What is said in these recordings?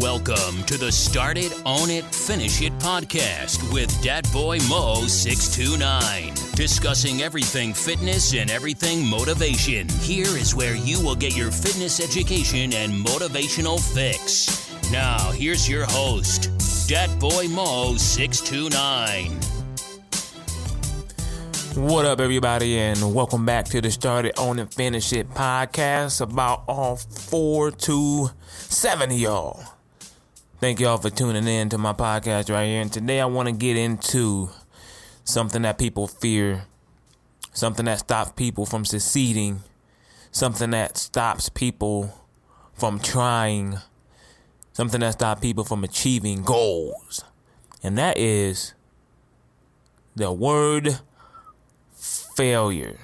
Welcome to the Start It, Own It, Finish It podcast with Dat Boy Mo 629. Discussing everything fitness and everything motivation. Here is where you will get your fitness education and motivational fix. Now, here's your host, Dat Boy Mo 629. What up, everybody, and welcome back to the Start It, Own It, Finish It podcast. About all 4 to 7 of y'all. Thank y'all for tuning in to my podcast right here. And today I want to get into something that people fear, something that stops people from succeeding, something that stops people from trying, something that stops people from achieving goals. And that is the word failure.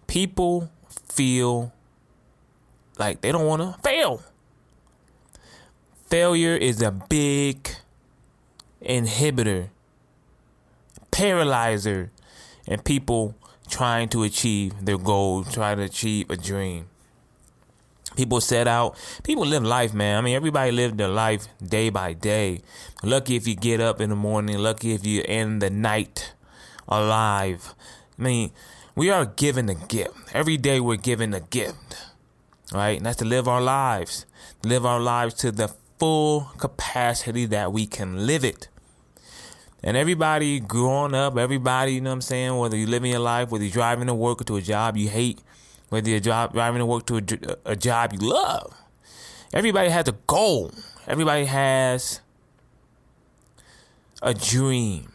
People feel like they don't want to fail. Failure is a big inhibitor, paralyzer, in people trying to achieve their goal, trying to achieve a dream. People live life, man. I mean, everybody live their life day by day. Lucky if you get up in the morning, lucky if you end the night alive. I mean, we are given a gift. Every day we're given a gift, right? And that's to live our lives to the full capacity that we can live it. And everybody growing up, everybody, you know what I'm saying, whether you live in your life, whether you're driving to work or to a job you hate, whether you're driving to work to a job you love, everybody has a goal. Everybody has a dream.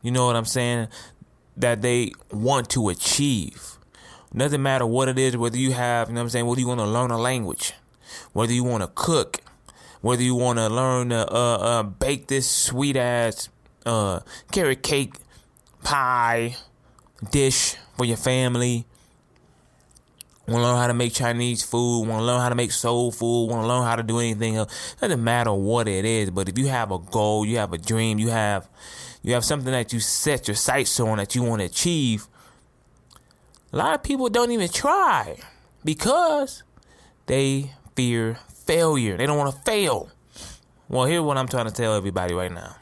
You know what I'm saying? That they want to achieve. Doesn't matter what it is, whether you have, you know what I'm saying, whether you want to learn a language, whether you want to cook, whether you want to learn to bake this sweet ass carrot cake pie dish for your family. Want to learn how to make Chinese food, want to learn how to make soul food, want to learn how to do anything else. Doesn't matter what it is, but if you have a goal, you have a dream, you have something that you set your sights on that you want to achieve, a lot of people don't even try because they fear failure. They don't want to fail. Well, here's what I'm trying to tell everybody right now.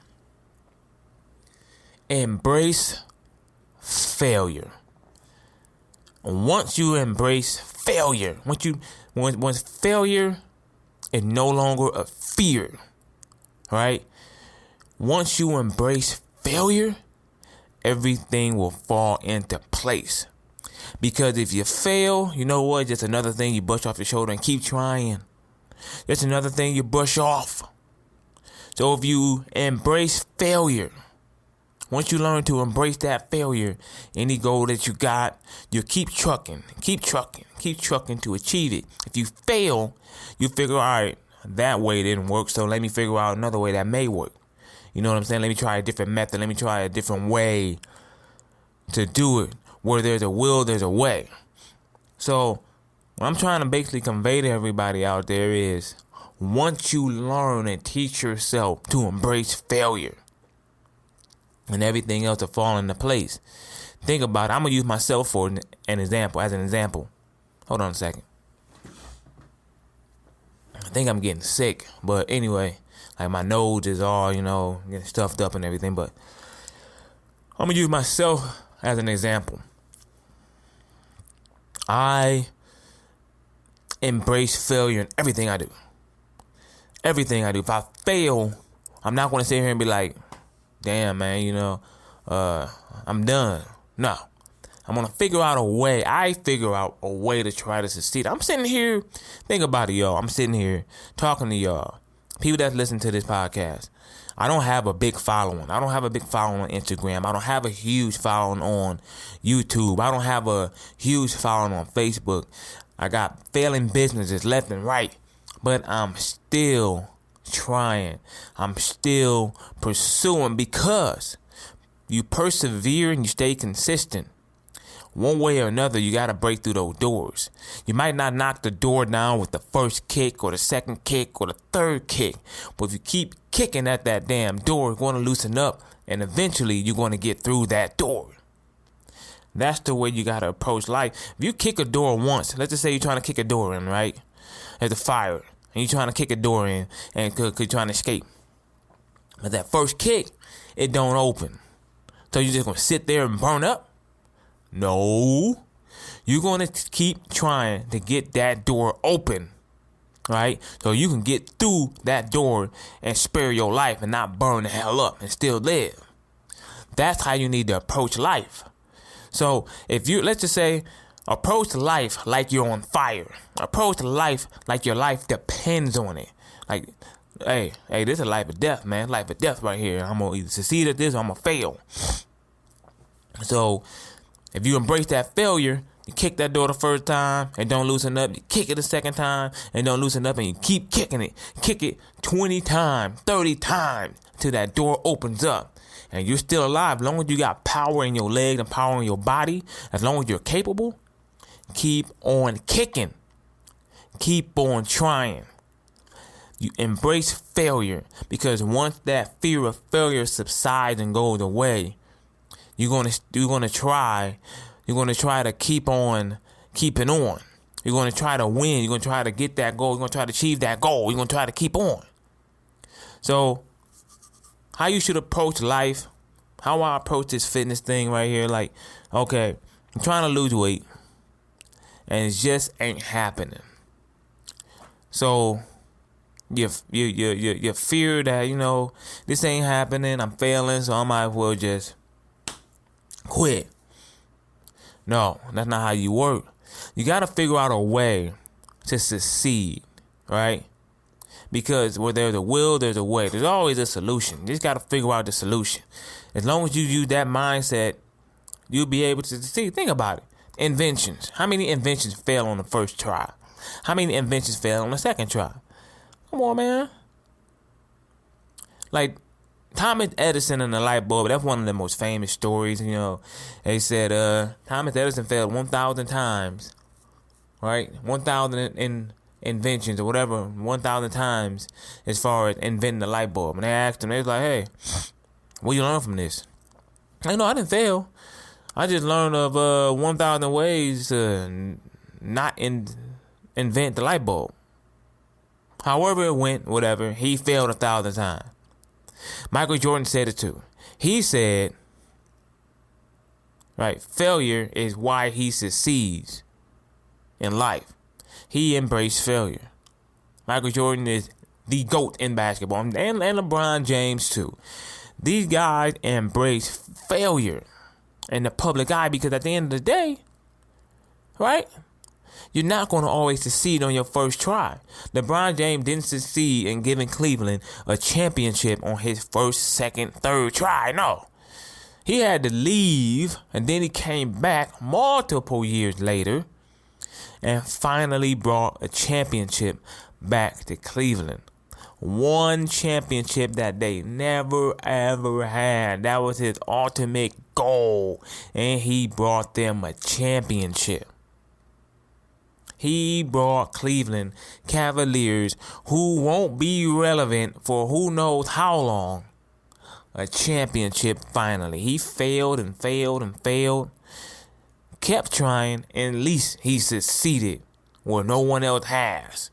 Embrace failure. Once you embrace failure, once failure is no longer a fear, right? Once you embrace failure, everything will fall into place. Because if you fail, you know what? Just another thing you brush off your shoulder and keep trying. Just another thing you brush off. So if you embrace failure, once you learn to embrace that failure, any goal that you got, you keep trucking to achieve it. If you fail, you figure, all right, that way didn't work, so let me figure out another way that may work. You know what I'm saying? Let me try a different method. Let me try a different way to do it. Where there's a will, there's a way. So what I'm trying to basically convey to everybody out there is, once you learn and teach yourself to embrace failure, and everything else will fall into place. Think about it. I'm going to use myself for an example, as an example. Hold on a second. I think I'm getting sick, but anyway, like my nose is all, getting stuffed up and everything, but I'm going to use myself as an example. I embrace failure in everything I do. Everything I do. If I fail, I'm not going to sit here and be like, damn, man, I'm done. No. I'm going to figure out a way. I figure out a way to try to succeed. I'm sitting here, think about it, y'all. I'm sitting here talking to y'all, people that listen to this podcast. I don't have a big following. I don't have a big following on Instagram. I don't have a huge following on YouTube. I don't have a huge following on Facebook. I got failing businesses left and right. But I'm still trying. I'm still pursuing because you persevere and you stay consistent. One way or another, you got to break through those doors. You might not knock the door down with the first kick or the second kick or the third kick. But if you keep kicking at that damn door, it's going to loosen up. And eventually, you're going to get through that door. That's the way you got to approach life. If you kick a door once, let's just say you're trying to kick a door in, right? There's a fire. and you're trying to kick a door in and you're trying to escape. But that first kick, it don't open. So you just gonna sit there and burn up? No. You're gonna keep trying to get that door open, right? So you can get through that door and spare your life and not burn the hell up and still live. That's how you need to approach life. So if you, let's just say, approach life like you're on fire. Approach life like your life depends on it. Like, hey, this is a life or death, man. Life or death right here. I'm gonna either succeed at this or I'm gonna fail. So if you embrace that failure, you kick that door the first time and don't loosen up. You kick it the second time and don't loosen up, and you keep kicking it. Kick it 20 times, 30 times till that door opens up. And you're still alive. As long as you got power in your legs and power in your body, as long as you're capable, keep on kicking. Keep on trying. You embrace failure, because once that fear of failure subsides and goes away, you're gonna try to keep on keeping on. You're gonna try to win. You're gonna try to get that goal. You're gonna try to achieve that goal. You're gonna try to keep on. So, how you should approach life, how I approach this fitness thing right here, like, okay, I'm trying to lose weight, and it just ain't happening. So you fear that, this ain't happening, I'm failing, so I might as well just quit. No, that's not how you work. You got to figure out a way to succeed, right? Because where there's a will, there's a way. There's always a solution. You just got to figure out the solution. As long as you use that mindset, you'll be able to succeed. Think about it. Inventions. How many inventions fail on the first try? How many inventions fail on the second try? Come on, man. Like Thomas Edison and the light bulb, that's one of the most famous stories. They said Thomas Edison failed 1,000 times, right? 1,000 inventions or whatever, 1,000 times as far as inventing the light bulb. And they asked him, they was like, hey, what you learn from this? I didn't fail. I just learned of 1,000 ways to not invent the light bulb. However it went, whatever, he failed 1,000 times. Michael Jordan said it too. He said, right, failure is why he succeeds in life. He embraced failure. Michael Jordan is the GOAT in basketball, and LeBron James too. These guys embrace failure in the public eye, because at the end of the day, right, you're not going to always succeed on your first try. LeBron James didn't succeed in giving Cleveland a championship on his first, second, third try. No. He had to leave, and then he came back multiple years later and finally brought a championship back to Cleveland. One championship that they never ever had. That was his ultimate goal, and he brought them a championship. He brought Cleveland Cavaliers, who won't be relevant for who knows how long, a championship finally. He failed and failed and failed. Kept trying, and at least he succeeded where no one else has.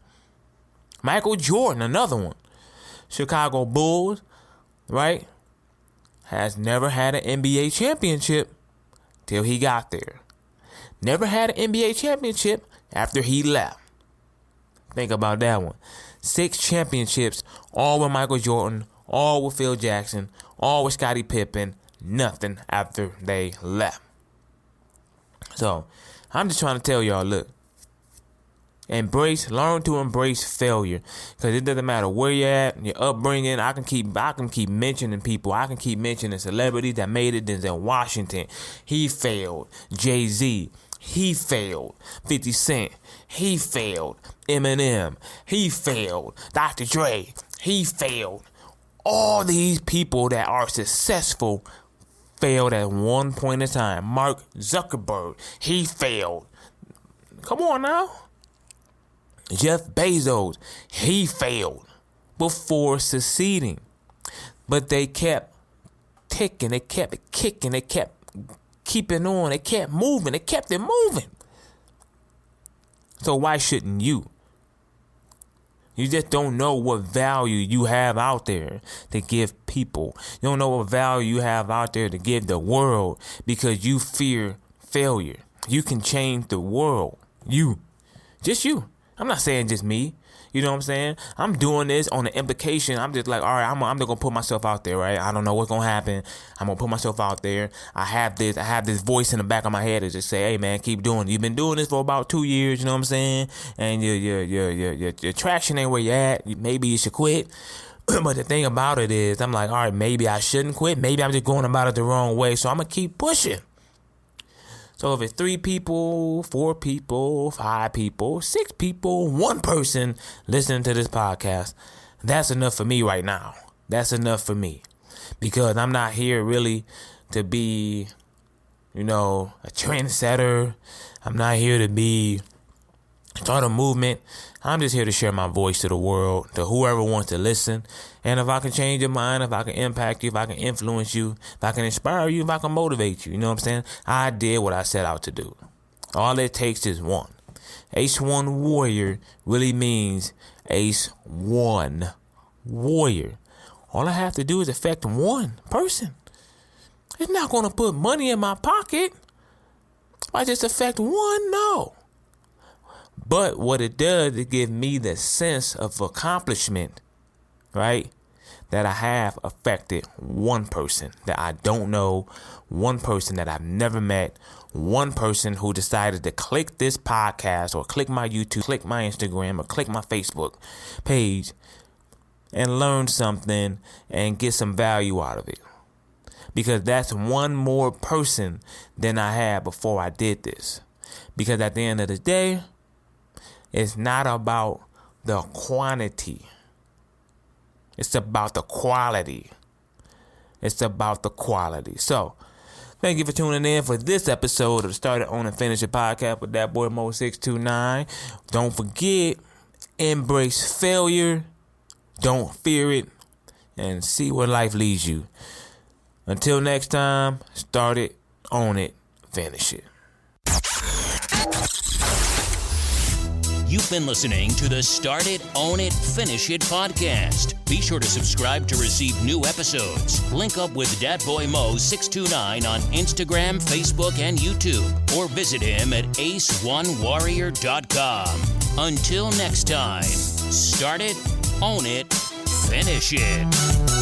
Michael Jordan, another one. Chicago Bulls, right? Has never had an NBA championship till he got there. Never had an NBA championship after he left. Think about that one. 6 championships, all with Michael Jordan, all with Phil Jackson, all with Scottie Pippen. Nothing after they left. So, I'm just trying to tell y'all, look. Learn to embrace failure. Because it doesn't matter where you're at, your upbringing. I can keep mentioning people. I can keep mentioning celebrities that made it. Denzel Washington, he failed. Jay-Z, he failed. 50 Cent, he failed. Eminem, he failed. Dr. Dre, he failed. All these people that are successful failed at one point in time. Mark Zuckerberg, he failed. Come on now. Jeff Bezos, he failed before succeeding. But they kept ticking, they kept kicking, they kept keeping on, they kept moving, they kept it moving. So why shouldn't you? You just don't know what value you have out there to give people. You don't know what value you have out there to give the world because you fear failure. You can change the world. Just you. I'm not saying just me. You know what I'm saying? I'm doing this on the implication. I'm just like, all right, I'm just going to put myself out there, right? I don't know what's going to happen. I'm going to put myself out there. I have this voice in the back of my head that just say, hey, man, keep doing it. You've been doing this for about 2 years, you know what I'm saying? And your traction ain't where you're at. Maybe you should quit. But the thing about it is, I'm like, all right, maybe I shouldn't quit. Maybe I'm just going about it the wrong way. So I'm going to keep pushing. So if it's 3 people, 4 people, 5 people, 6 people, 1 person listening to this podcast, that's enough for me right now. That's enough for me. Because I'm not here really to be, a trendsetter. I'm not here to start a movement. I'm just here to share my voice to the world, to whoever wants to listen. And if I can change your mind, if I can impact you, if I can influence you, if I can inspire you, if I can motivate you, you know what I'm saying? I did what I set out to do. All it takes is one. Ace One Warrior really means Ace One Warrior. All I have to do is affect one person. It's not going to put money in my pocket. If I just affect one, no. But what it does, it gives me the sense of accomplishment, right? That I have affected one person that I don't know, one person that I've never met, one person who decided to click this podcast or click my YouTube, click my Instagram, or click my Facebook page and learn something and get some value out of it. Because that's one more person than I had before I did this. Because at the end of the day, it's not about the quantity. It's about the quality. It's about the quality. So, thank you for tuning in for this episode of the Start It, Own It, Finish It podcast with that boy Mo 629. Don't forget, embrace failure. Don't fear it. And see where life leads you. Until next time, start it, own it, finish it. You've been listening to the Start It, Own It, Finish It podcast. Be sure to subscribe to receive new episodes. Link up with Dat Boy Mo 629 on Instagram, Facebook, and YouTube. Or visit him at aceonewarrior.com. Until next time, start it, own it, finish it.